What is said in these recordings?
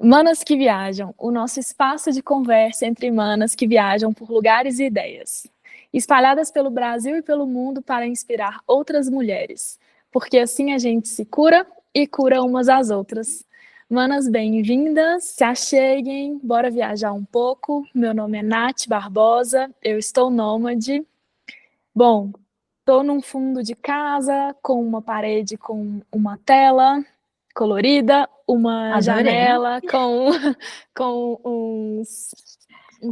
Manas que Viajam, o nosso espaço de conversa entre manas que viajam por lugares e ideias, espalhadas pelo Brasil e pelo mundo para inspirar outras mulheres, porque assim a gente se cura e cura umas às outras. Manas, bem-vindas, se acheguem, bora viajar um pouco. Meu nome é Nath Barbosa, eu estou nômade. Bom, estou num fundo de casa, com uma parede com uma tela colorida, uma Adorei. janela com, com uns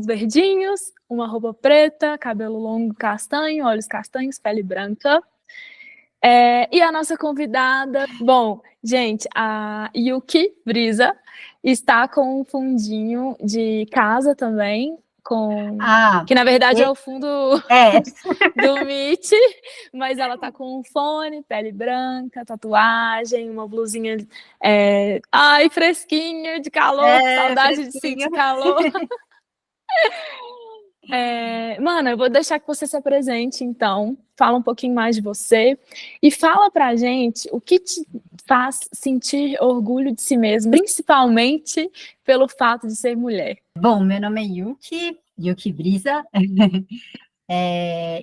verdinhos, uma roupa preta, cabelo longo castanho, olhos castanhos, pele branca. E a nossa convidada, bom, gente, a Yuki Brisa está com um fundinho de casa também, Ah, que na verdade é e- o fundo é, do Meet, mas ela tá com um fone, pele branca, tatuagem, uma blusinha, ai, fresquinha, de calor, que saudade de fresquinho. sentir calor. Mana, eu vou deixar que você se apresente, então, fala um pouquinho mais de você e fala pra gente o que te faz sentir orgulho de si mesmo, principalmente pelo fato de ser mulher. Bom, meu nome é Yuki Brisa.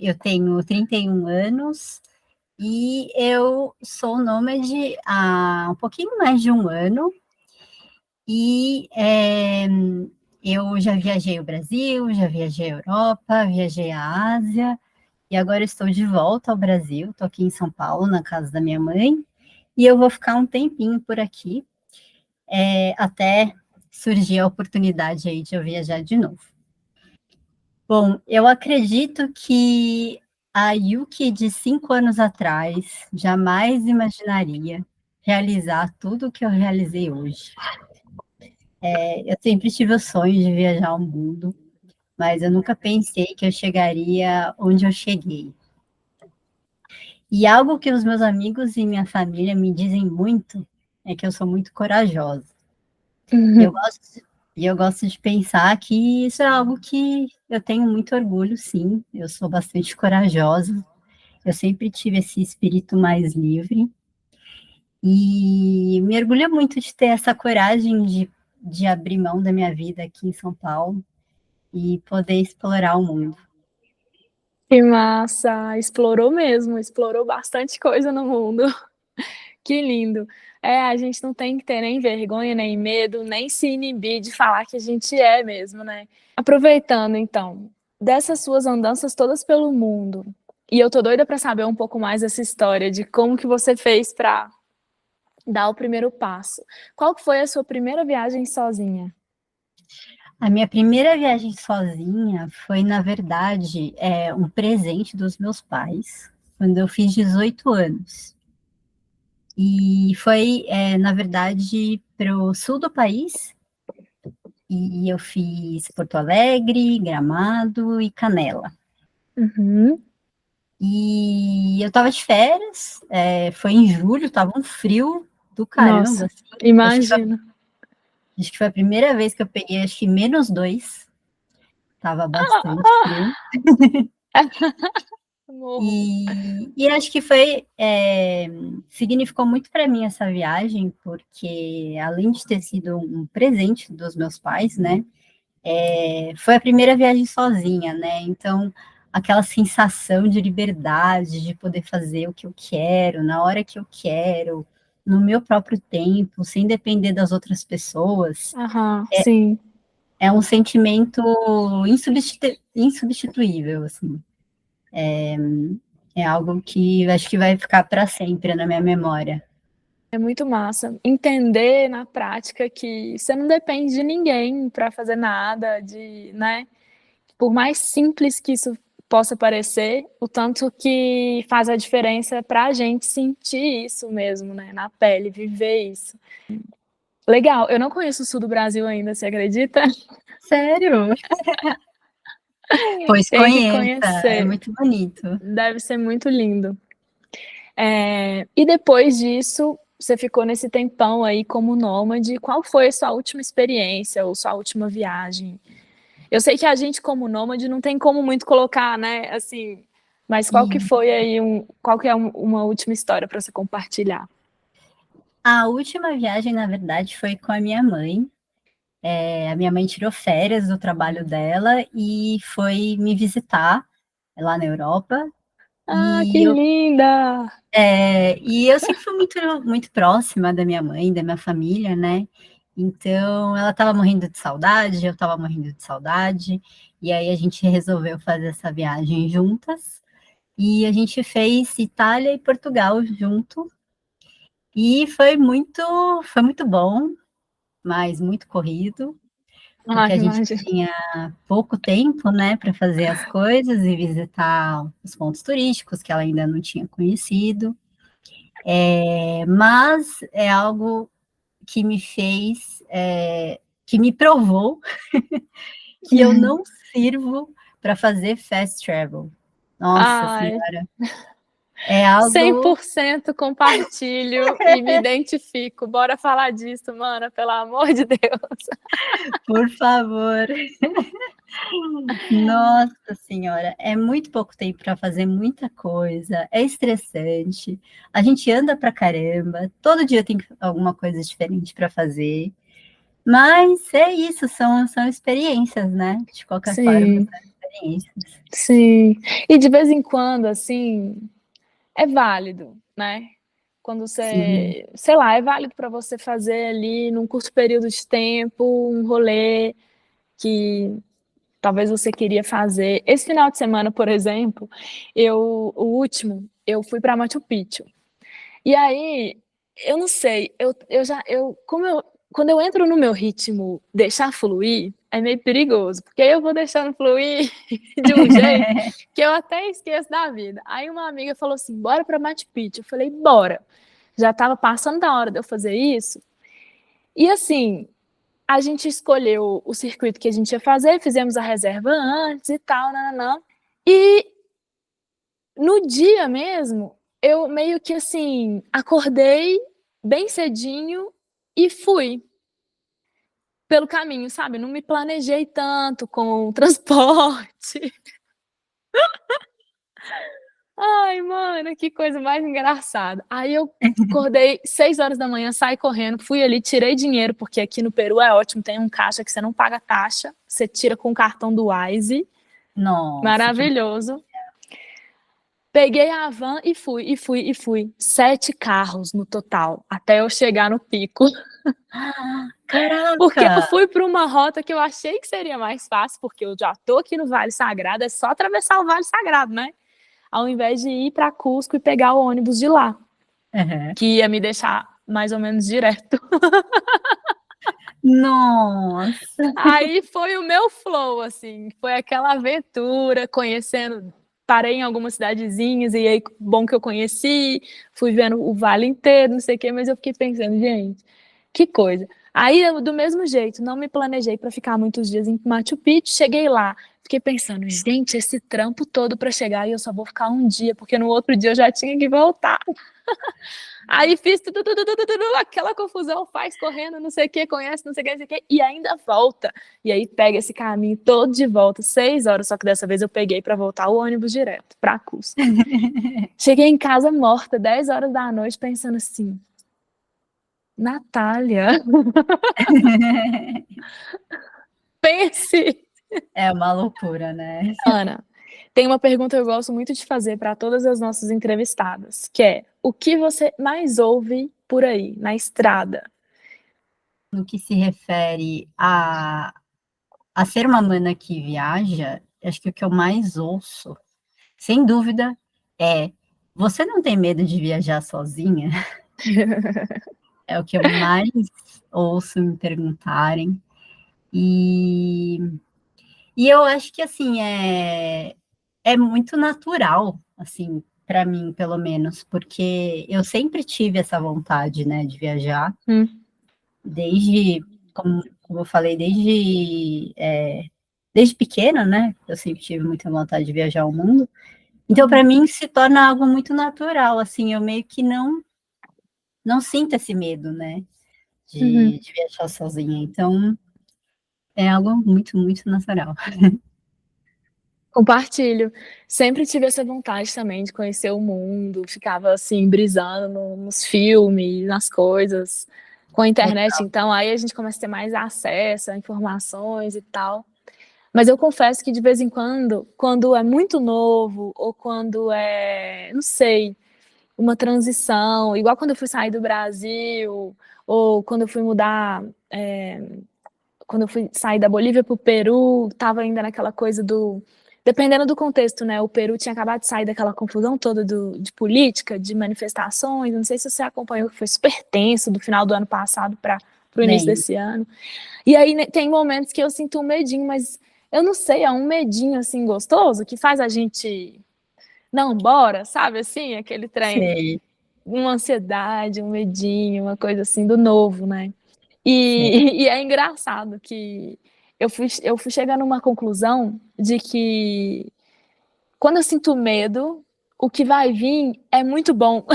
Eu tenho 31 anos e eu sou nômade há um pouquinho mais de um ano. E eu já viajei o Brasil, já viajei a Europa, viajei a Ásia, e agora estou de volta ao Brasil. Estou aqui em São Paulo, na casa da minha mãe, e eu vou ficar um tempinho por aqui, até surgir a oportunidade aí de eu viajar de novo. Bom, eu acredito que a Yuki de 5 anos atrás jamais imaginaria realizar tudo o que eu realizei hoje. Eu sempre tive o sonho de viajar ao mundo, mas eu nunca pensei que eu chegaria onde eu cheguei. E algo que os meus amigos e minha família me dizem muito é que eu sou muito corajosa. Eu gosto, e eu gosto de pensar que isso é algo que eu tenho muito orgulho, sim. Eu sou bastante corajosa. Eu sempre tive esse espírito mais livre. E me orgulho muito de ter essa coragem de abrir mão da minha vida aqui em São Paulo e poder explorar o mundo. Que massa! Explorou mesmo, explorou bastante coisa no mundo. Que lindo. A gente não tem que ter nem vergonha, nem medo, nem se inibir de falar que a gente é mesmo, né? Aproveitando, então, dessas suas andanças todas pelo mundo, e eu tô doida para saber um pouco mais dessa história, de como que você fez para dar o primeiro passo. Qual que foi a sua primeira viagem sozinha? A minha primeira viagem sozinha foi, na verdade, um presente dos meus pais, quando eu fiz 18 anos. E foi, na verdade, para o sul do país, e eu fiz Porto Alegre, Gramado e Canela. Uhum. E eu estava de férias, foi em julho, estava um frio do caramba, Nossa, assim. imagina. Acho que foi a primeira vez que eu peguei, acho que -2, estava bastante frio. Morro. E acho que significou muito para mim essa viagem, porque além de ter sido um presente dos meus pais, né, foi a primeira viagem sozinha, né, então aquela sensação de liberdade, de poder fazer o que eu quero, na hora que eu quero, no meu próprio tempo, sem depender das outras pessoas, Aham, sim. é um sentimento insubstituível, assim. É algo que acho que vai ficar para sempre na minha memória. É muito massa entender na prática que você não depende de ninguém para fazer nada, né? Por mais simples que isso possa parecer, o tanto que faz a diferença para a gente sentir isso mesmo, né? Na pele, viver isso. Legal, eu não conheço o sul do Brasil ainda, você acredita? Sério? Pois Tenho que conheça, é conhecer, muito bonito. deve ser muito lindo. E depois disso, você ficou nesse tempão aí como nômade. Qual foi a sua última experiência ou sua última viagem? Eu sei que a gente, como nômade, não tem como muito colocar, né? Assim, mas qual que E foi aí qual que é uma última história para você compartilhar? a última viagem, na verdade, foi com a minha mãe. A minha mãe tirou férias do trabalho dela e foi me visitar lá na Europa. Ah, que E eu, linda! e eu sempre fui muito, muito próxima da minha mãe, da minha família, né? Então, ela estava morrendo de saudade, eu estava morrendo de saudade, e aí a gente resolveu fazer essa viagem juntas, e a gente fez Itália e Portugal junto, e foi muito bom, mas muito corrido, Ah, porque a gente imagina. tinha pouco tempo, né, para fazer as coisas e visitar os pontos turísticos que ela ainda não tinha conhecido. Mas é algo que me fez, que me provou que eu não sirvo para fazer fast travel. Nossa Ai, senhora, é cem algo, por cento compartilho e me identifico. Bora falar disso, mana, pelo amor de Deus. por favor. Nossa senhora, é muito pouco tempo para fazer muita coisa, é estressante. A gente anda pra caramba, todo dia tem alguma coisa diferente para fazer. Mas é isso, são experiências, né? De qualquer forma, Sim, são experiências. sim. E de vez em quando, assim, é válido, né? Quando Sim, você, sei lá, é válido para você fazer ali num curto período de tempo um rolê que talvez você queria fazer. Esse final de semana, por exemplo, o último, eu fui para Machu Picchu. E aí, eu não sei, quando eu entro no meu ritmo deixar fluir, é meio perigoso, porque aí eu vou deixando fluir de um jeito que eu até esqueço da vida. Aí uma amiga falou assim: bora para Machu Picchu. Eu falei: bora. Já estava passando da hora de eu fazer isso. E assim, a gente escolheu o circuito que a gente ia fazer, fizemos a reserva antes e tal, nananã. E no dia mesmo, eu meio que assim, acordei bem cedinho e fui pelo caminho, sabe? Não me planejei tanto com o transporte. Ai, mano, que coisa mais engraçada. Aí eu acordei 6 horas da manhã, saí correndo, fui ali, tirei dinheiro, porque aqui no Peru é ótimo, tem um caixa que você não paga taxa, você tira com o cartão do Wise, nossa, que maravilhoso. Peguei a van e fui, e fui, e fui. 7 carros no total, até eu chegar no pico. Porque eu caraca! fui para uma rota que eu achei que seria mais fácil, porque eu já tô aqui no Vale Sagrado, é só atravessar o Vale Sagrado, né? Ao invés de ir para Cusco e pegar o ônibus de lá, Uhum. que ia me deixar mais ou menos direto. Nossa! Aí foi o meu flow, assim, foi aquela aventura, conhecendo, parei em algumas cidadezinhas, e aí, bom que eu conheci, fui vendo o vale inteiro, não sei o quê, mas eu fiquei pensando, gente, que coisa. Aí, do mesmo jeito, não me planejei para ficar muitos dias em Machu Picchu, cheguei lá, fiquei pensando, gente, esse trampo todo para chegar e eu só vou ficar um dia, porque no outro dia eu já tinha que voltar. Aí fiz tudo, aquela confusão, faz correndo, não sei o que, conhece, não sei o que, não sei o que, e ainda volta. E aí pega esse caminho todo de volta, 6 horas, só que dessa vez eu peguei para voltar o ônibus direto para Cusco. Cheguei em casa morta, 10 horas da noite, pensando assim, Natália, pense! É uma loucura, né? Ana, tem uma pergunta que eu gosto muito de fazer para todas as nossas entrevistadas, que é, o que você mais ouve por aí, na estrada? No que se refere a ser uma mana que viaja, acho que o que eu mais ouço, sem dúvida, é: você não tem medo de viajar sozinha? É o que eu mais ouço me perguntarem. E, e eu acho que assim é muito natural, assim, para mim, pelo menos, porque eu sempre tive essa vontade, né, de viajar, Hum, desde, como eu falei, desde pequena, né? Eu sempre tive muita vontade de viajar ao mundo. Então, para hum, mim, se torna algo muito natural, assim, eu meio que não sinto esse medo, né, de, uhum. de viajar sozinha. Então, é algo muito, muito natural. Compartilho. Sempre tive essa vontade também de conhecer o mundo, ficava assim, brisando nos filmes, nas coisas. Com a internet, então, aí a gente começa a ter mais acesso a informações e tal. Mas eu confesso que de vez em quando é muito novo, ou quando é, não sei, uma transição, igual quando eu fui sair do Brasil, ou quando eu fui mudar, quando eu fui sair da Bolívia para o Peru, estava ainda naquela coisa do. Dependendo do contexto, né? O Peru tinha acabado de sair daquela confusão toda de política, de manifestações. Não sei se você acompanhou, que foi super tenso do final do ano passado para o início Nem. desse ano. E aí tem momentos que eu sinto um medinho, mas eu não sei, é um medinho assim gostoso que faz a gente não, bora, sabe assim, aquele trem, Sei, uma ansiedade, um medinho, uma coisa assim do novo, né? sei. E é engraçado que eu fui chegando a uma conclusão de que quando eu sinto medo, o que vai vir é muito bom.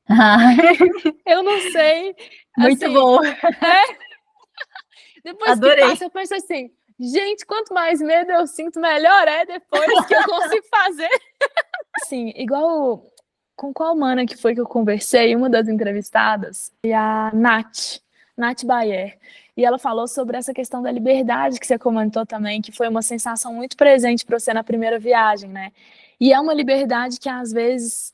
Ah, Eu não sei, muito assim, bom, depois que adorei. passa, eu penso assim, gente, quanto mais medo eu sinto, melhor é depois que eu consigo fazer. Assim, igual com qual mana que foi que eu conversei, uma das entrevistadas, e a Nath Bayer. E ela falou sobre essa questão da liberdade que você comentou também, que foi uma sensação muito presente para você na primeira viagem, né? E é uma liberdade que às vezes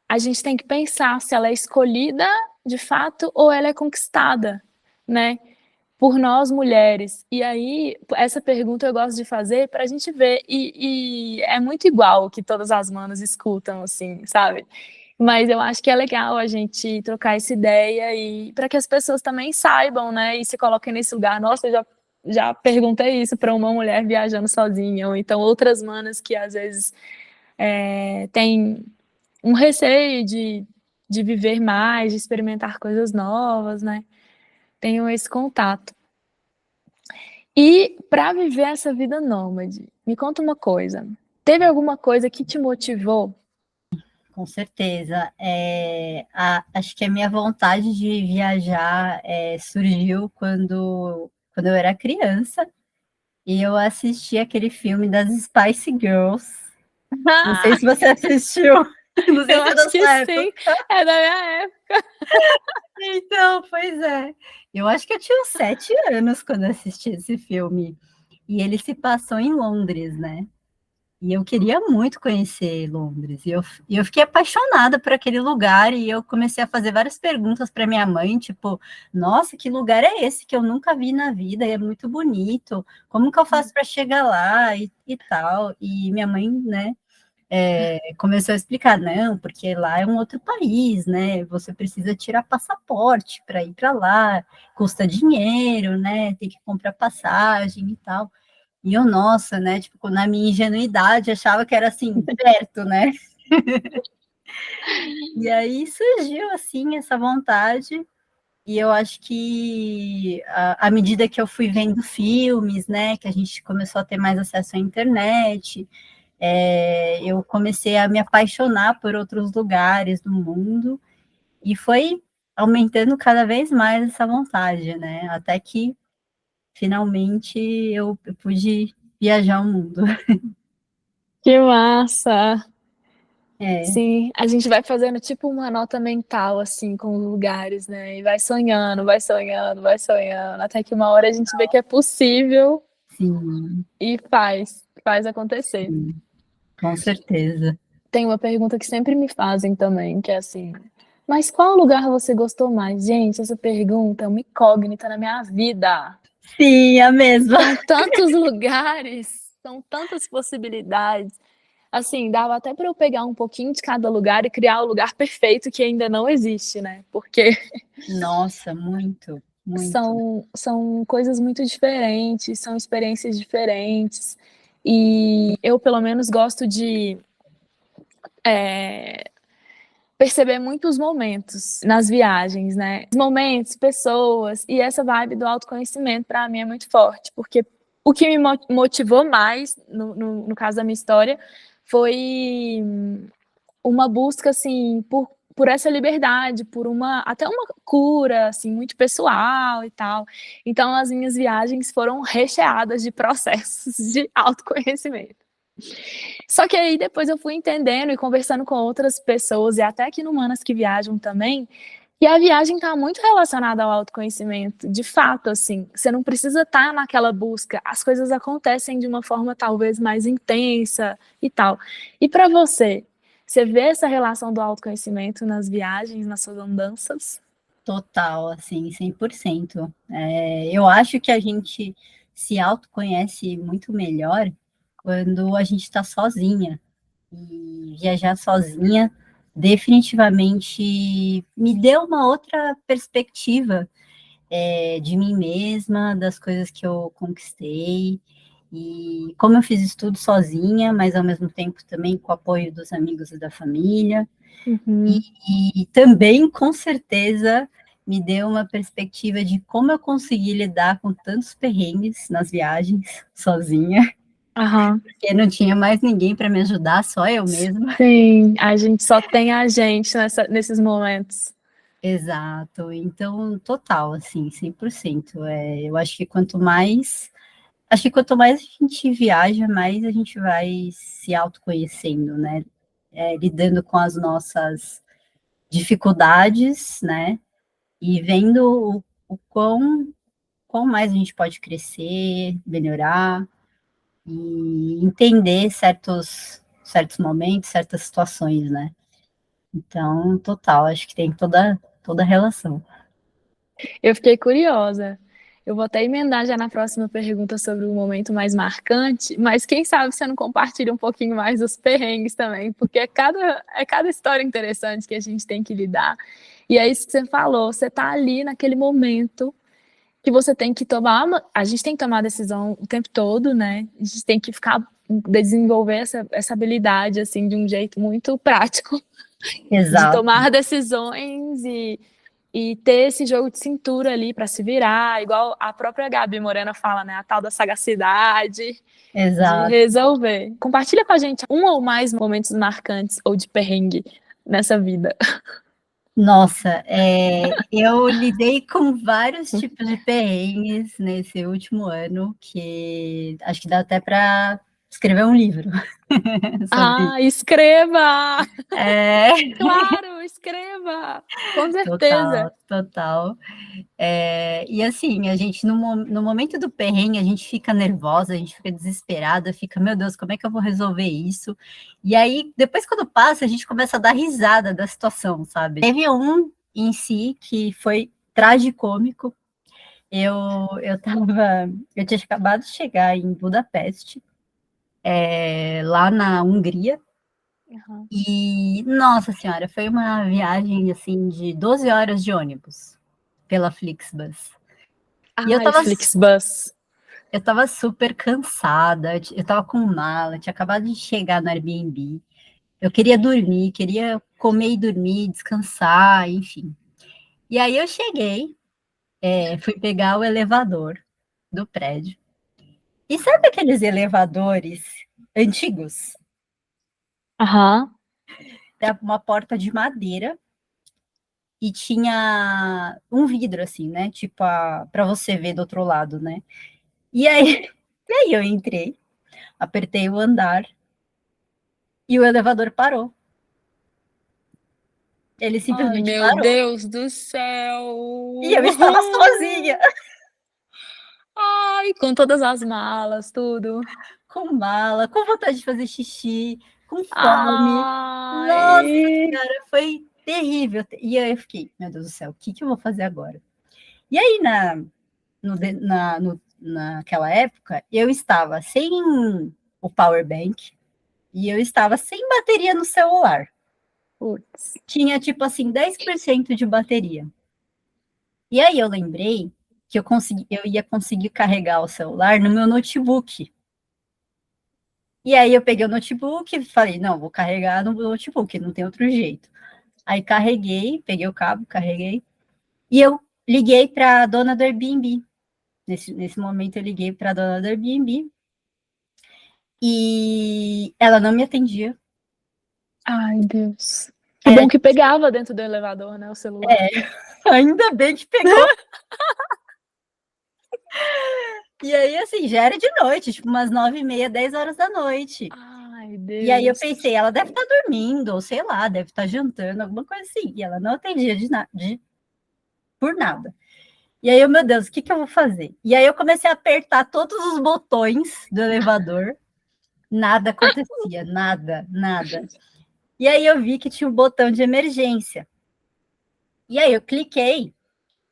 a gente tem que pensar se ela é escolhida de fato ou ela é conquistada, né? Por nós mulheres. E aí, essa pergunta eu gosto de fazer para a gente ver. E é muito igual o que todas as manas escutam, assim, sabe? Mas eu acho que é legal a gente trocar essa ideia e para que as pessoas também saibam, né? E se coloquem nesse lugar. Nossa, já perguntei isso para uma mulher viajando sozinha, ou então outras manas que às vezes têm um receio de viver mais, de experimentar coisas novas, né? Tenham esse contato. E para viver essa vida nômade, me conta uma coisa. Teve alguma coisa que te motivou? Com certeza. Acho que a minha vontade de viajar surgiu quando eu era criança e eu assisti aquele filme das Spice Girls. Não sei se você assistiu, não sei Eu se acho deu que certo. sim, é da minha época. Então, pois é. Eu acho que eu tinha uns 7 anos quando assisti esse filme. E ele se passou em Londres, né? E eu queria muito conhecer Londres. E eu fiquei apaixonada por aquele lugar. E eu comecei a fazer várias perguntas para minha mãe, tipo, nossa, que lugar é esse que eu nunca vi na vida? E é muito bonito. Como que eu faço para chegar lá e tal? E minha mãe, né, começou a explicar, não, porque lá é um outro país, né? Você precisa tirar passaporte para ir para lá, custa dinheiro, né? Tem que comprar passagem e tal. E eu, nossa, né? Tipo, na minha ingenuidade, achava que era assim, perto, né? E aí surgiu assim essa vontade. E eu acho que à medida que eu fui vendo filmes, né, que a gente começou a ter mais acesso à internet, eu comecei a me apaixonar por outros lugares do mundo e foi aumentando cada vez mais essa vontade, né? Até que finalmente eu pude viajar o mundo. Que massa! É, Sim, a gente vai fazendo tipo uma nota mental, assim, com os lugares, né? E vai sonhando, vai sonhando, vai sonhando, até que uma hora a gente vê que é possível sim, e faz acontecer. sim, com certeza. Tem uma pergunta que sempre me fazem também, que é assim: mas qual lugar você gostou mais? Gente, essa pergunta é uma incógnita na minha vida. Sim, a mesma. São tantos lugares, são tantas possibilidades. Assim, dava até para eu pegar um pouquinho de cada lugar e criar o lugar perfeito que ainda não existe, né? Porque Nossa, muito, muito. são coisas muito diferentes, são experiências diferentes. E eu, pelo menos, gosto de perceber muitos momentos nas viagens, né? Momentos, pessoas, e essa vibe do autoconhecimento para mim é muito forte, porque o que me motivou mais, no caso da minha história, foi uma busca, assim, por essa liberdade, por até uma cura, assim, muito pessoal e tal. Então, as minhas viagens foram recheadas de processos de autoconhecimento. Só que aí depois eu fui entendendo e conversando com outras pessoas, e até aqui no Manas que Viajam também, E a viagem está muito relacionada ao autoconhecimento, de fato, assim, você não precisa estar naquela busca, as coisas acontecem de uma forma talvez mais intensa e tal. E para você, você vê essa relação do autoconhecimento nas viagens, nas suas andanças? Total, assim, 100%. Eu acho que a gente se autoconhece muito melhor quando a gente está sozinha. E viajar sozinha definitivamente me deu uma outra perspectiva, de mim mesma, das coisas que eu conquistei. E como eu fiz estudo sozinha, mas ao mesmo tempo também com o apoio dos amigos e da família. Uhum. E também, com certeza, me deu uma perspectiva de como eu consegui lidar com tantos perrengues nas viagens, sozinha, Aham. porque não tinha mais ninguém para me ajudar, só eu mesma. Sim, a gente só tem a gente nesses momentos. Exato. Então, total, assim, 100%. Eu acho que quanto mais a gente viaja, mais a gente vai se autoconhecendo, né? Lidando com as nossas dificuldades, né? E vendo o quão mais a gente pode crescer, melhorar e entender certos momentos, certas situações, né? Então, total, acho que tem toda a relação. Eu fiquei curiosa. Eu vou até emendar já na próxima pergunta sobre o momento mais marcante, mas quem sabe você não compartilha um pouquinho mais dos perrengues também, porque é cada história interessante que a gente tem que lidar. E é isso que você falou, você tá ali naquele momento que você tem que tomar, a gente tem que tomar decisão o tempo todo, né? A gente tem que desenvolver essa habilidade, assim, de um jeito muito prático, de Exato, tomar decisões e ter esse jogo de cintura ali para se virar, igual a própria Gabi Morena fala, né? A tal da sagacidade de exato. resolver. Compartilha com a gente um ou mais momentos marcantes ou de perrengue nessa vida. Nossa, eu lidei com vários tipos de perrengues nesse último ano, que acho que dá até para escrever um livro sobre. Ah, escreva! É, Claro, escreva! Com certeza. total, total. E assim, a gente, no momento do perrengue, a gente fica nervosa, a gente fica desesperada, fica, meu Deus, como é que eu vou resolver isso? E aí, depois, quando passa, a gente começa a dar risada da situação, sabe? Teve um em si que foi tragicômico. Eu, eu tinha acabado de chegar em Budapeste, lá na Hungria, Uhum. e, nossa senhora, foi uma viagem, assim, de 12 horas de ônibus pela Flixbus. E Ai, Flixbus. eu tava super cansada, eu tava com mala, tinha acabado de chegar no Airbnb. Eu queria dormir, queria comer e dormir, descansar, enfim. E aí eu cheguei, fui pegar o elevador do prédio. E sabe aqueles elevadores antigos? Aham. Tem uma porta de madeira e tinha um vidro assim, né? Tipo, para você ver do outro lado, né? E aí, e aí eu entrei, apertei o andar e o elevador parou. Ele Ai, simplesmente meu parou. Deus do E eu céu! estava sozinha, Ai, com todas as malas, tudo. com mala, com vontade de fazer xixi, com fome. Nossa Ai. senhora, foi terrível. E aí eu fiquei, meu Deus do céu, o que que eu vou fazer agora? E aí, naquela época, eu estava sem o power bank e eu estava sem bateria no celular. Putz. Tinha, tipo assim, 10% de bateria. E aí eu lembrei que eu ia conseguir carregar o celular no meu notebook. E aí eu peguei o notebook e falei, não, vou carregar no notebook, não tem outro jeito. Aí carreguei, peguei o cabo, carreguei, e eu liguei para a dona do Airbnb. Nesse momento eu liguei para a dona do Airbnb e ela não me atendia. Ai, Deus. Que Era, bom que pegava dentro do elevador, né, o celular. é, ainda bem que pegou. E aí, assim, já era de noite, tipo umas 9h30, 10 horas da noite. Ai, E aí eu Deus. pensei, ela deve estar dormindo, ou sei lá, deve estar jantando, alguma coisa assim. E ela não atendia de nada, por nada. E aí, meu Deus, o que eu vou fazer? E aí eu comecei a apertar todos os botões do elevador, nada acontecia, nada, nada. E aí eu vi que tinha um botão de emergência. E aí eu cliquei,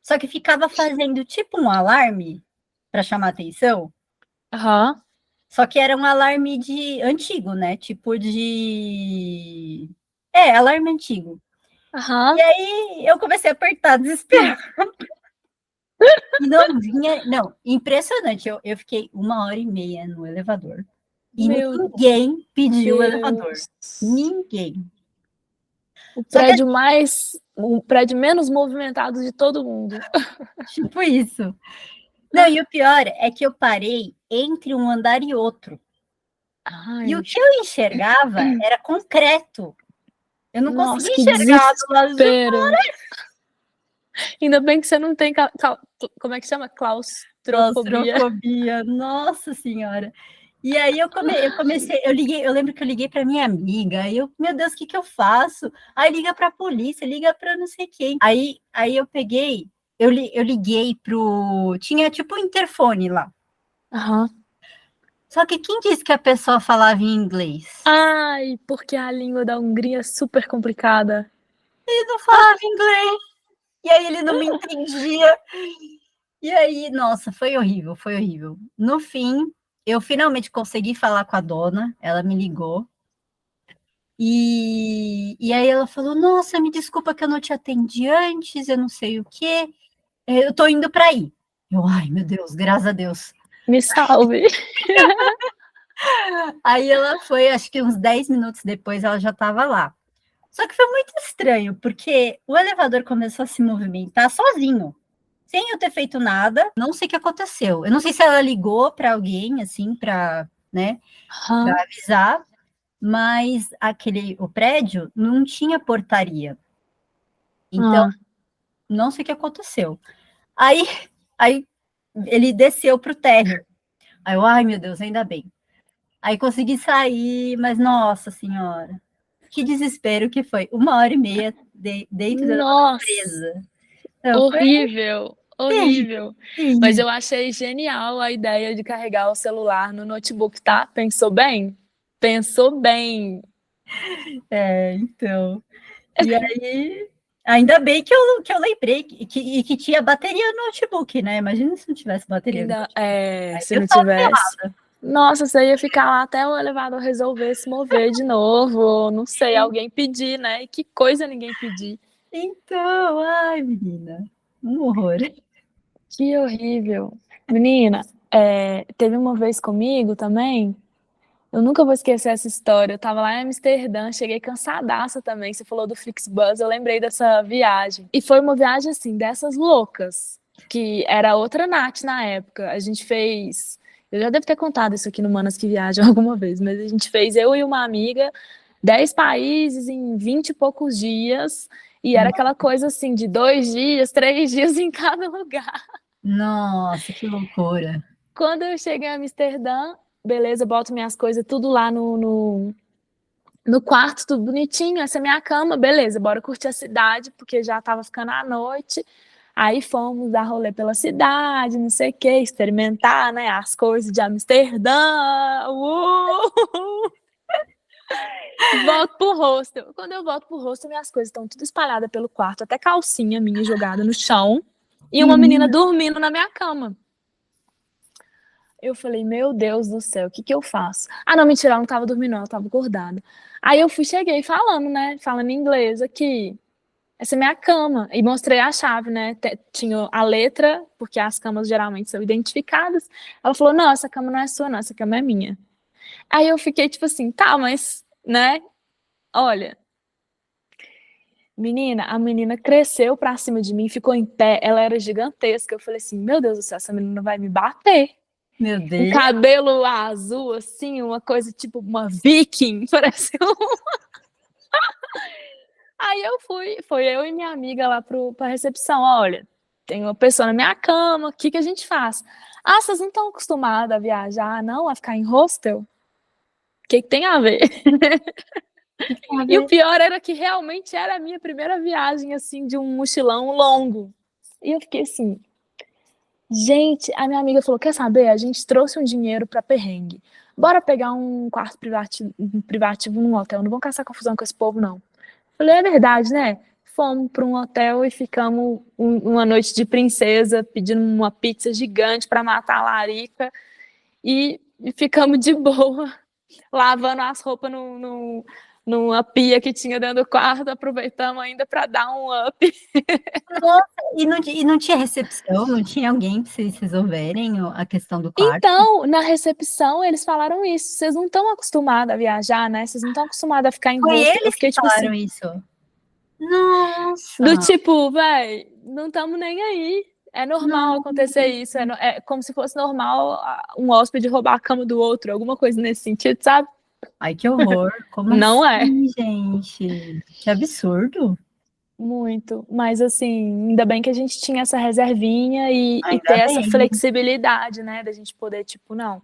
só que ficava fazendo tipo um alarme para chamar atenção, Aham. só que era um alarme de antigo, né? Tipo de alarme antigo. E Aham. aí eu comecei a apertar desesperado. E não vinha, não, impressionante. Eu fiquei 1h30 no elevador. E Meu ninguém pediu o elevador. Deus. Ninguém. O Só que, prédio menos movimentado de todo mundo. tipo isso. Não, e o pior é que eu parei entre um andar e outro. E o Ai, que eu enxergava era concreto. Eu não nossa, conseguia que enxergar do lado de desespero. Ainda bem que você não tem, como é que chama? Claustrofobia. claustrofobia. Nossa Senhora. E aí eu lembro que eu liguei para minha amiga, aí meu Deus, o que eu faço? Aí liga para a polícia, liga para não sei quem. Aí eu peguei, eu liguei tinha tipo um interfone lá. Aham. Só que quem disse que a pessoa falava em inglês? Ai, porque a língua da Hungria é super complicada. Ele não falava inglês. E aí ele não me entendia. E aí, nossa, foi horrível, foi horrível. No fim, eu finalmente consegui falar com a dona, ela me ligou. E aí ela falou: Nossa, me desculpa que eu não te atendi antes, eu não sei o quê, eu tô indo para aí. Ai, meu Deus, graças a Deus. Me salve. Aí ela foi, acho que uns 10 minutos depois ela já estava lá. Só que foi muito estranho, porque o elevador começou a se movimentar sozinho, sem eu ter feito nada. Não sei o que aconteceu. Eu não sei se ela ligou para alguém, assim, para, né, para avisar, mas o prédio não tinha portaria. Então, Ah, não sei o que aconteceu. Aí ele desceu para o térreo. Aí eu, ai meu Deus, ainda bem. Aí consegui sair, mas nossa senhora, que desespero que foi. 1h30 dentro do elevador nossa, presa. Não, foi horrível, terrível, horrível. Mas terrível. eu achei genial a ideia de carregar o celular no notebook, tá? Pensou bem? Pensou bem. Então. E aí, ainda bem que eu lembrei que tinha bateria no notebook, né? Imagina se não tivesse bateria no Ainda, notebook. Aí se eu não tava tivesse. ferrada. Nossa, você ia ficar lá até o elevador resolver se mover de novo, ou não sei, alguém pedir, né? E que coisa ninguém pedir. Então, ai, menina, um horror. Que horrível. Menina, teve uma vez comigo também, eu nunca vou esquecer essa história. Eu tava lá em Amsterdã, cheguei cansadaça também. Você falou do Flixbus, eu lembrei dessa viagem. E foi uma viagem, assim, dessas loucas, que era outra Nath na época. A gente fez. Eu já devo ter contado isso aqui no Manas que Viajam alguma vez, mas a gente fez, eu e uma amiga, 10 países em 20 e poucos dias. E era aquela coisa assim, de 2 dias, 3 dias em cada lugar. Nossa, que loucura. Quando eu cheguei em Amsterdã, beleza, boto minhas coisas tudo lá no quarto, tudo bonitinho. Essa é minha cama, beleza, bora curtir a cidade, porque já tava ficando à noite. Aí fomos dar rolê pela cidade, não sei o que, experimentar, né, as coisas de Amsterdã. Volto pro hostel. Quando eu volto pro hostel, minhas coisas estão tudo espalhadas pelo quarto, até calcinha minha jogada no chão, e uma menina Menina, dormindo na minha cama. Eu falei, meu Deus do céu, o que que eu faço? Ah, não, mentira, ela não tava dormindo, ela tava acordada. Aí eu cheguei falando, né, falando em inglês aqui, essa é minha cama, e mostrei a chave, né, tinha a letra, porque as camas geralmente são identificadas. Ela falou, não, essa cama não é sua, não, essa cama é minha. Aí eu fiquei tipo assim, tá, mas, né, olha, menina, a menina cresceu pra cima de mim, ficou em pé, ela era gigantesca. Eu falei assim, meu Deus do céu, essa menina vai me bater. meu Um Deus. cabelo azul, assim, uma coisa tipo uma viking, pareceu. Aí foi eu e minha amiga lá pra recepção. Olha, tem uma pessoa na minha cama, o que que a gente faz? Ah, vocês não estão acostumadas a viajar, não? A ficar em hostel? O que que tem a ver? E o pior era que realmente era a minha primeira viagem, assim, de um mochilão longo. E eu fiquei assim, gente, a minha amiga falou, quer saber? A gente trouxe um dinheiro para perrengue. Bora pegar um quarto privativo num hotel. Não vão caçar confusão com esse povo, não. Falei, é verdade, né? Fomos para um hotel e ficamos uma noite de princesa, pedindo uma pizza gigante para matar a larica. E ficamos de boa, lavando as roupas numa pia que tinha dentro do quarto. Aproveitamos ainda para dar um up. Nossa, e não tinha recepção, não tinha alguém para vocês resolverem a questão do quarto? Então, na recepção, eles falaram isso. Vocês não estão acostumados a viajar, né? Vocês não estão acostumados a ficar em Foi hostel. Eu eles que fiquei tipo assim, falaram isso? do Nossa, tipo, véi, não estamos nem aí. É normal não. acontecer isso. É como se fosse normal um hóspede roubar a cama do outro, alguma coisa nesse sentido, sabe? Ai, que horror. Como Não é. assim, gente? Que absurdo. Muito. Mas, assim, ainda bem que a gente tinha essa reservinha e ter Ainda essa bem. flexibilidade, né? Da gente poder, tipo, não.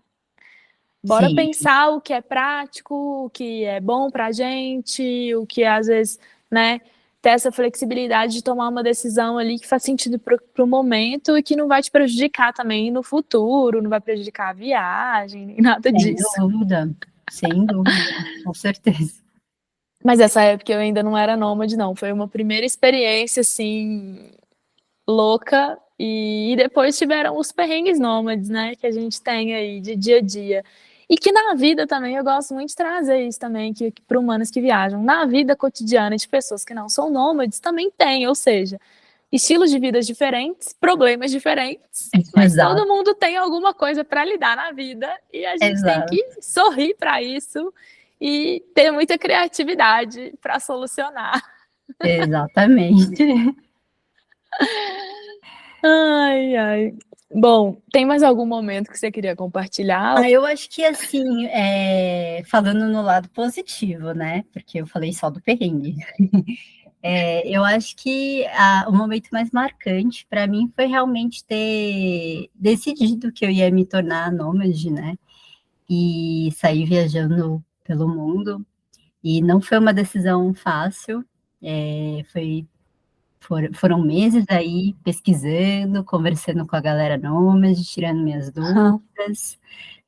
Bora Sim, pensar o que é prático, o que é bom pra gente, o que às vezes, né, ter essa flexibilidade de tomar uma decisão ali que faz sentido pro momento e que não vai te prejudicar também no futuro, não vai prejudicar a viagem, nem nada sem disso. dúvida. Sem dúvida, com certeza. Mas essa época eu ainda não era nômade, não. Foi uma primeira experiência, assim, louca. E depois tiveram os perrengues nômades, né, que a gente tem aí de dia a dia. E que na vida também eu gosto muito de trazer isso também que para humanos que viajam. Na vida cotidiana de pessoas que não são nômades também tem, ou seja, estilos de vidas diferentes, problemas diferentes, mas todo Exato, mundo tem alguma coisa para lidar na vida e a gente tem exato, que sorrir para isso e ter muita criatividade para solucionar. exatamente. Ai, ai. Bom, tem mais algum momento que você queria compartilhar? Eu acho que assim, falando no lado positivo, né? Porque eu falei só do perrengue. Eu acho que o momento mais marcante para mim foi realmente ter decidido que eu ia me tornar nômade, né? E sair viajando pelo mundo. E não foi uma decisão fácil, foram meses aí pesquisando, conversando com a galera nômade, tirando minhas Ah, dúvidas,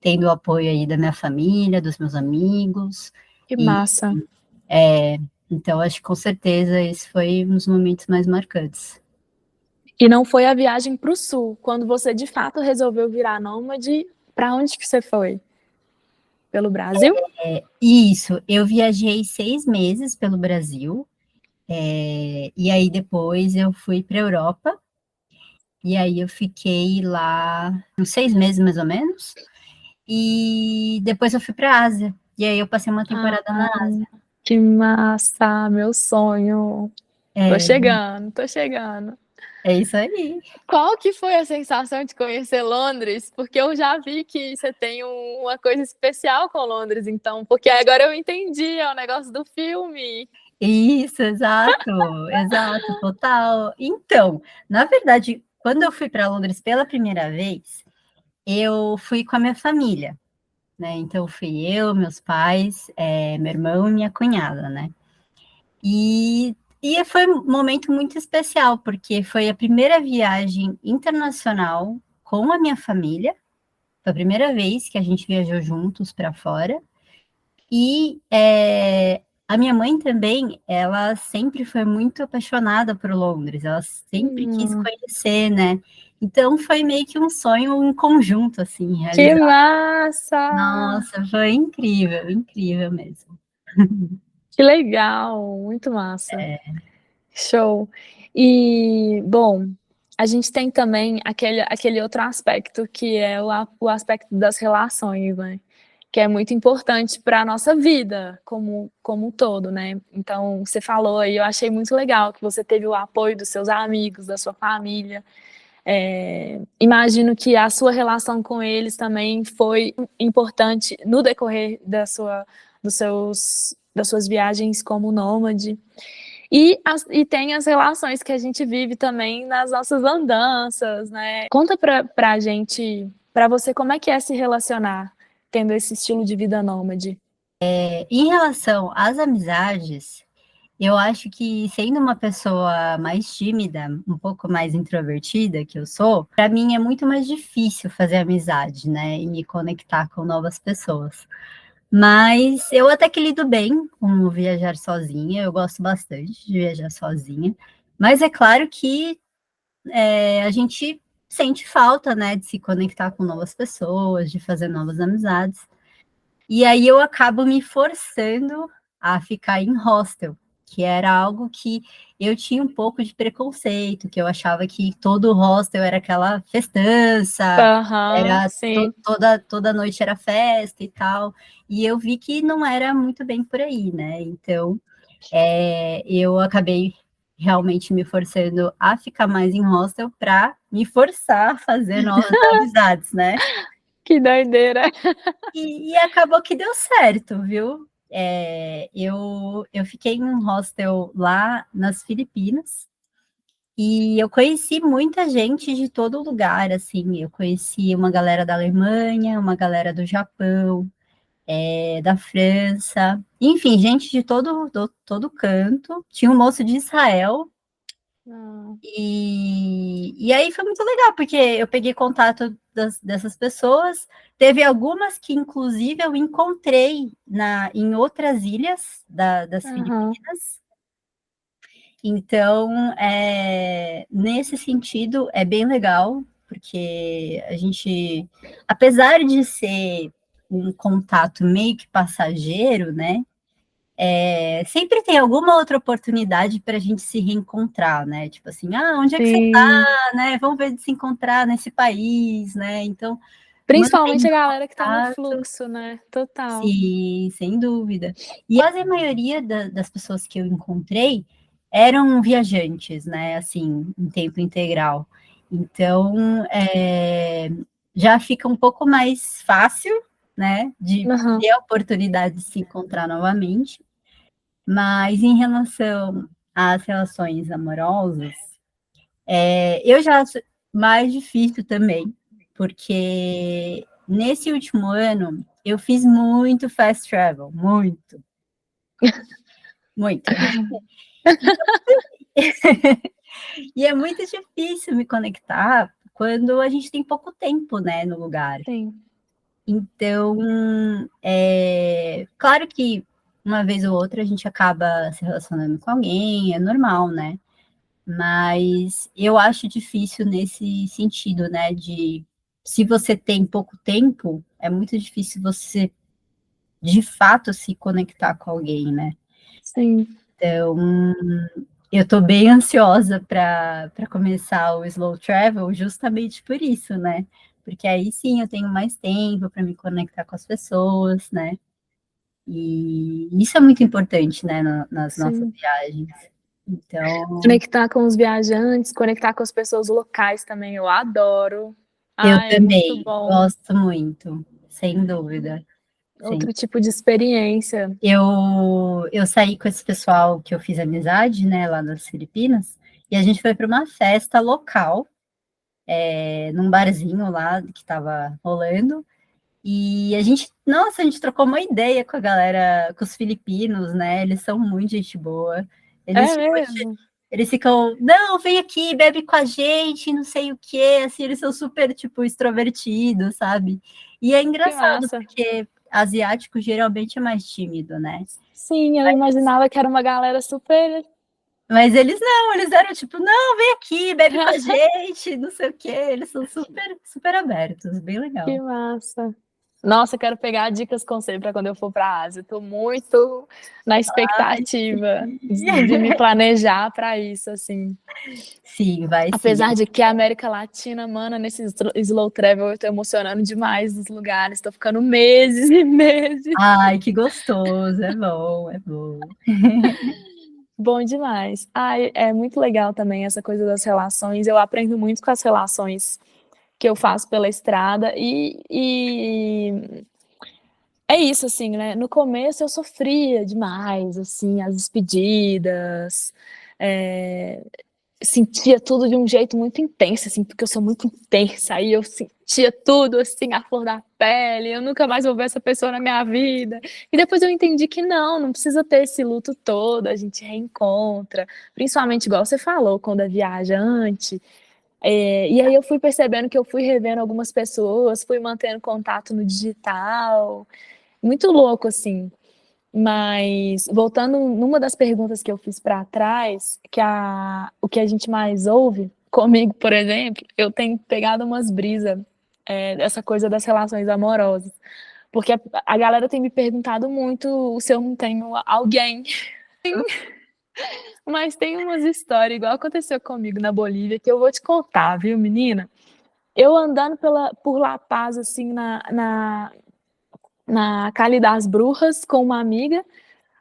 tendo o apoio aí da minha família, dos meus amigos, que e massa. então acho que com certeza esse foi um dos momentos mais marcantes. E não foi a viagem para o sul, quando você de fato resolveu virar nômade, para onde que você foi? Pelo Brasil? Isso, eu viajei 6 meses pelo Brasil, e aí depois eu fui para a Europa, e aí eu fiquei lá uns 6 meses mais ou menos, e depois eu fui para a Ásia, e aí eu passei uma Ah, temporada na Ásia. que massa, meu sonho. Tô É, chegando, tô chegando. é isso aí. Qual que foi a sensação de conhecer Londres? Porque eu já vi que você tem uma coisa especial com Londres, então, porque agora eu entendi, é o negócio do filme. Isso, exato, exato, total. Então, na verdade, quando eu fui para Londres pela primeira vez, eu fui com a minha família, né? Então, fui eu, meus pais, meu irmão e minha cunhada, né? E foi um momento muito especial, porque foi a primeira viagem internacional com a minha família, foi a primeira vez que a gente viajou juntos para fora. E a minha mãe também, ela sempre foi muito apaixonada por Londres, ela sempre quis Hum, conhecer, né? Então foi meio que um sonho em conjunto, assim, que realizar. massa! Nossa, foi incrível mesmo. Que legal, muito massa. Show. E, bom, a gente tem também aquele outro aspecto, que é o aspecto das relações, né? Que é muito importante para a nossa vida como um todo, né? Então, você falou aí, eu achei muito legal que você teve o apoio dos seus amigos, da sua família. Imagino que a sua relação com eles também foi importante no decorrer das suas viagens como nômade. E tem as relações que a gente vive também nas nossas andanças, né? Conta pra gente, pra você, como é que é se relacionar tendo esse estilo de vida nômade? Em relação às amizades, Eu acho que sendo uma pessoa mais tímida, um pouco mais introvertida que eu sou, para mim é muito mais difícil fazer amizade, né, e me conectar com novas pessoas. Mas eu até que lido bem com viajar sozinha, eu gosto bastante de viajar sozinha. Mas é claro que a gente sente falta, né, de se conectar com novas pessoas, de fazer novas amizades. E aí eu acabo me forçando a ficar em hostel, que era algo que eu tinha um pouco de preconceito, que eu achava que todo hostel era aquela festança, Aham, era sim, toda noite era festa e tal. E eu vi que não era muito bem por aí, né? Então, eu acabei realmente me forçando a ficar mais em hostel para me forçar a fazer novas amizades, né? que doideira. E acabou que deu certo, viu? Eu fiquei em um hostel lá nas Filipinas e eu conheci muita gente de todo lugar, assim. Eu conheci uma galera da Alemanha, uma galera do Japão, da França, enfim, gente de todo canto. Tinha um moço de Israel. Ah, E aí foi muito legal, porque eu peguei contato dessas pessoas. Teve algumas que, inclusive, eu encontrei em outras ilhas das aham, Filipinas. Então, nesse sentido, é bem legal, porque a gente, apesar de ser um contato meio que passageiro, né? Sempre tem alguma outra oportunidade para a gente se reencontrar, né? Tipo assim, onde é que você sim. tá, né? Vamos ver de se encontrar nesse país, né? Então, Principalmente mantendo a galera que tá no contato, fluxo, né? Total. sim, sem dúvida. E quase a maioria das pessoas que eu encontrei eram viajantes, né? Assim, em tempo integral. Então, já fica um pouco mais fácil, né? De Aham, ter a oportunidade de se encontrar novamente. Mas em relação às relações amorosas, eu já acho mais difícil também, porque nesse último ano eu fiz muito fast travel, muito, muito. E é muito difícil me conectar quando a gente tem pouco tempo, né, no lugar. sim, Então, claro que uma vez ou outra a gente acaba se relacionando com alguém, é normal, né? Mas eu acho difícil nesse sentido, né? De se você tem pouco tempo, é muito difícil você de fato se conectar com alguém, né? sim, Então, eu estou bem ansiosa para começar o slow travel justamente por isso, né? Porque aí sim eu tenho mais tempo para me conectar com as pessoas, né? E isso é muito importante, né, nas nossas sim. viagens. Então, Conectar com os viajantes, conectar com as pessoas locais também, eu adoro. eu Ah, é muito também bom. gosto muito, sem dúvida. Sim. Outro tipo de experiência. Eu saí com esse pessoal que eu fiz amizade, né, lá nas Filipinas, e a gente foi para uma festa local, num barzinho lá que estava rolando, e nossa, a gente trocou uma ideia com a galera, com os filipinos, né? Eles são muito gente boa. Eles, É tipo, mesmo? eles ficam, não, vem aqui, bebe com a gente, não sei o quê, assim, eles são super, tipo, extrovertidos, sabe? E é Que engraçado, massa. porque asiático geralmente é mais tímido, né? Sim, eu imaginava que era uma galera super. Mas eles não, eles eram tipo, não, vem aqui, bebe com a gente, não sei o quê. Eles são super, super abertos, bem Que legal. massa. Nossa, eu quero pegar dicas com você para quando eu for para a Ásia. Estou muito na Ai, expectativa de me sim. planejar para isso, assim. Sim, vai sim. Apesar de que a América Latina, mano, nesse slow travel, eu tô emocionando demais nos lugares. Tô ficando meses e meses. Ai, que gostoso, é bom, é bom. Bom demais. Ai, é muito legal também essa coisa das relações. Eu aprendo muito com as relações que eu faço pela estrada e é isso, assim, né? No começo eu sofria demais, assim, as despedidas, é, sentia tudo de um jeito muito intenso, assim, porque eu sou muito intensa, aí eu sentia tudo, assim, a flor da pele, eu nunca mais vou ver essa pessoa na minha vida. E depois eu entendi que não precisa ter esse luto todo, a gente reencontra, principalmente igual você falou, quando é viajante. E aí eu fui percebendo que eu fui revendo algumas pessoas, fui mantendo contato no digital, muito louco, assim. Mas, voltando numa das perguntas que eu fiz para trás, o que a gente mais ouve, comigo, por exemplo, eu tenho pegado umas brisas dessa coisa das relações amorosas. Porque a galera tem me perguntado muito se eu não tenho alguém. Mas tem umas histórias, igual aconteceu comigo na Bolívia, que eu vou te contar, viu, menina? Eu andando por La Paz, assim, na Cali das Brujas, com uma amiga.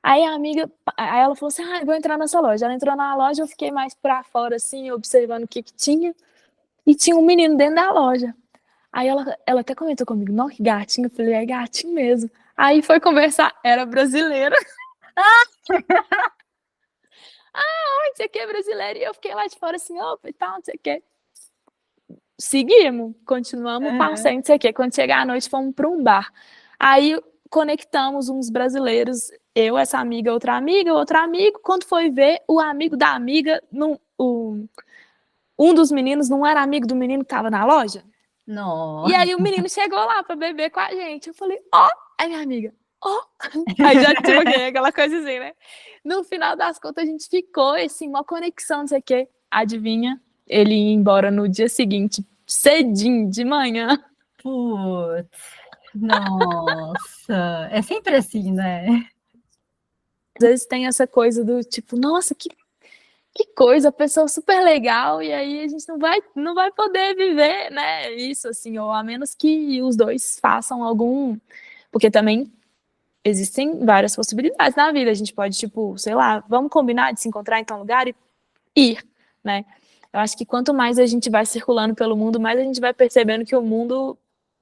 Aí ela falou assim: ah, eu vou entrar nessa loja. Ela entrou na loja, eu fiquei mais pra fora, assim, observando o que tinha. E tinha um menino dentro da loja. Aí ela até comentou comigo: não, que gatinho. Eu falei: é gatinho mesmo. Aí foi conversar, era brasileira. Ai, não sei o que, brasileira. E eu fiquei lá de fora assim: opa e tal, não sei o que. Seguimos, continuamos o passeio, não sei o que. Quando chegar à noite, fomos para um bar. Aí conectamos uns brasileiros, eu, essa amiga, outro amigo. Quando foi ver, o amigo da amiga, um dos meninos não era amigo do menino que estava na loja. E Nossa. aí o menino chegou lá para beber com a gente. Eu falei, ó, aí minha amiga, ó. Aí já tipo aquela coisa assim, né? No final das contas, a gente ficou, assim, uma conexão, não sei o quê. Adivinha? Ele ia embora no dia seguinte, cedinho, de manhã. Putz, nossa. É sempre assim, né? Às vezes tem essa coisa do tipo, nossa, que coisa, pessoa super legal, e aí a gente não vai poder viver, né? Isso, assim, ou a menos que os dois façam algum. Porque também existem várias possibilidades na vida. A gente pode, tipo, sei lá, vamos combinar de se encontrar em tal lugar e ir, né? Eu acho que quanto mais a gente vai circulando pelo mundo, mais a gente vai percebendo que o mundo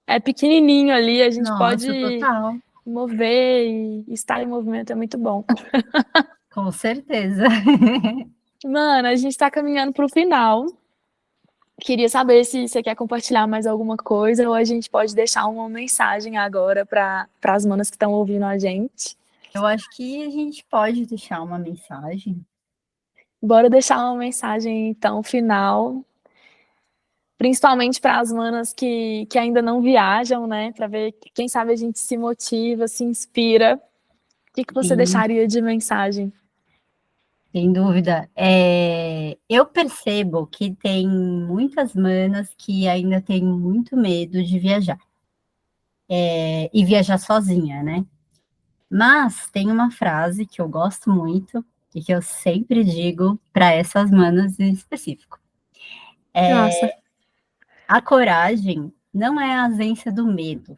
é pequenininho ali, a gente Nossa, pode total. mover e estar em movimento é muito bom. Com certeza. Mano, a gente tá caminhando pro final. Queria saber se você quer compartilhar mais alguma coisa ou a gente pode deixar uma mensagem agora para as manas que estão ouvindo a gente. Eu acho que a gente pode deixar uma mensagem. Bora deixar uma mensagem então final, principalmente para as manas que ainda não viajam, né? Para ver, quem sabe a gente se motiva, se inspira. O que você Sim, deixaria de mensagem? sem dúvida. Eu percebo que tem muitas manas que ainda têm muito medo de viajar. E viajar sozinha, né? Mas tem uma frase que eu gosto muito e que eu sempre digo para essas manas em específico. Nossa. A coragem não é a ausência do medo,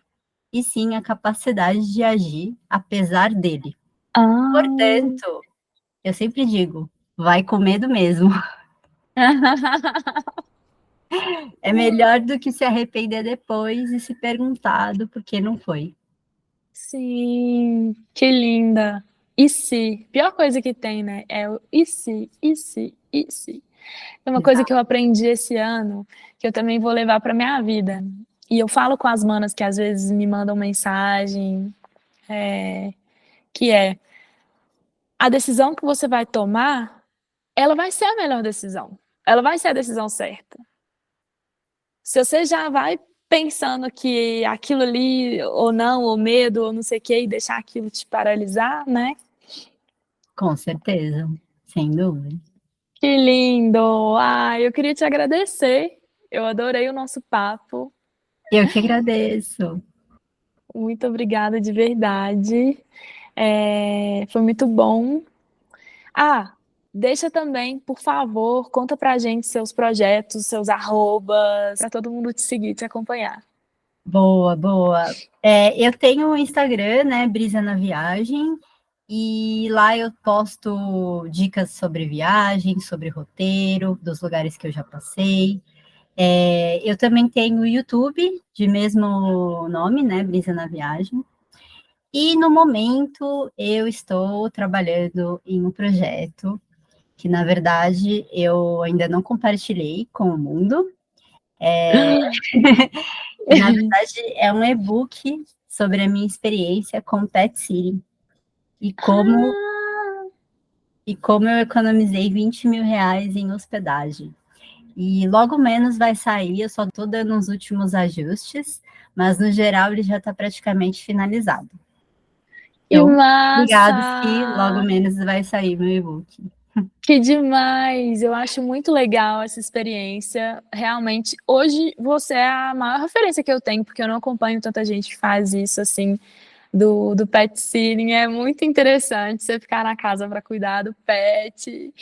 e sim a capacidade de agir apesar dele. Ah. Portanto, eu sempre digo, vai com medo mesmo. É melhor do que se arrepender depois e se perguntar do porquê não foi. Sim, que linda. E se? Pior coisa que tem, né? É o e se, e se, e se. É uma coisa que eu aprendi esse ano, que eu também vou levar para minha vida. E eu falo com as manas que às vezes me mandam mensagem, que é a decisão que você vai tomar, ela vai ser a melhor decisão. Ela vai ser a decisão certa. Se você já vai pensando que aquilo ali, ou não, ou medo, ou não sei o quê, e deixar aquilo te paralisar, né? Com certeza, sem dúvida. Que lindo! Eu queria te agradecer. Eu adorei o nosso papo. Eu que agradeço. Muito obrigada de verdade. Foi muito bom. Ah, deixa também, por favor, conta pra gente seus projetos, seus arrobas, para todo mundo te seguir, te acompanhar. Boa, boa. Eu tenho o Instagram, né, Brisa na Viagem, e lá eu posto dicas sobre viagem, sobre roteiro, dos lugares que eu já passei. Eu também tenho o YouTube, de mesmo nome, né, Brisa na Viagem. E no momento eu estou trabalhando em um projeto que na verdade eu ainda não compartilhei com o mundo. E na verdade é um e-book sobre a minha experiência com Pet Sitting e como eu economizei 20 mil reais em hospedagem. E logo menos vai sair, eu só estou dando uns últimos ajustes, mas no geral ele já está praticamente finalizado. Que Então, ligados que logo massa! menos vai sair meu e-book. Que demais! Eu acho muito legal essa experiência. Realmente, hoje você é a maior referência que eu tenho, porque eu não acompanho tanta gente que faz isso assim, do pet sitting. É muito interessante você ficar na casa para cuidar do pet.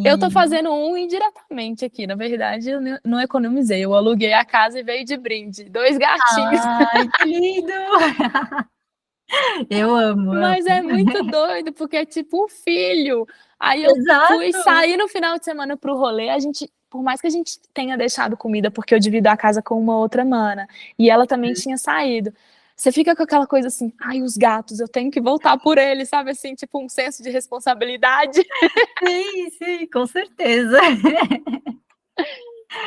Eu tô Sim. fazendo um indiretamente aqui. Na verdade, eu não economizei. Eu aluguei a casa e veio de brinde. 2 gatinhos. Ai, que lindo! Eu amo, amo. Mas é muito doido, porque é tipo um filho. Aí eu fui Exato. sair no final de semana pro rolê, a gente, por mais que a gente tenha deixado comida, porque eu divido a casa com uma outra mana, e ela também tinha saído. Você fica com aquela coisa assim, ai, os gatos, eu tenho que voltar por eles, sabe assim, tipo um senso de responsabilidade. Sim, sim, com certeza.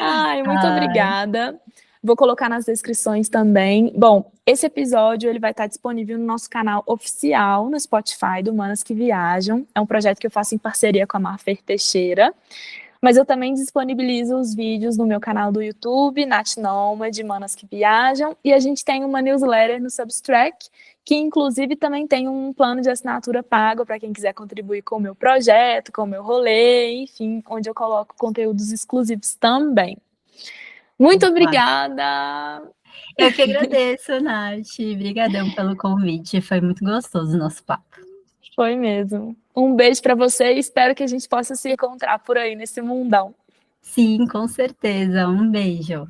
Ai, muito Ai, obrigada. Vou colocar nas descrições também. Bom, esse episódio ele vai estar disponível no nosso canal oficial no Spotify do Manas que Viajam. É um projeto que eu faço em parceria com a Marfer Teixeira. Mas eu também disponibilizo os vídeos no meu canal do YouTube, Nath Nômade, Manas que Viajam. E a gente tem uma newsletter no Substract, que inclusive também tem um plano de assinatura pago para quem quiser contribuir com o meu projeto, com o meu rolê, enfim, onde eu coloco conteúdos exclusivos também. Muito opa. obrigada! Eu que agradeço, Nath. Obrigadão pelo convite. Foi muito gostoso o nosso papo. Foi mesmo. Um beijo para você e espero que a gente possa se encontrar por aí nesse mundão. Sim, com certeza. Um beijo.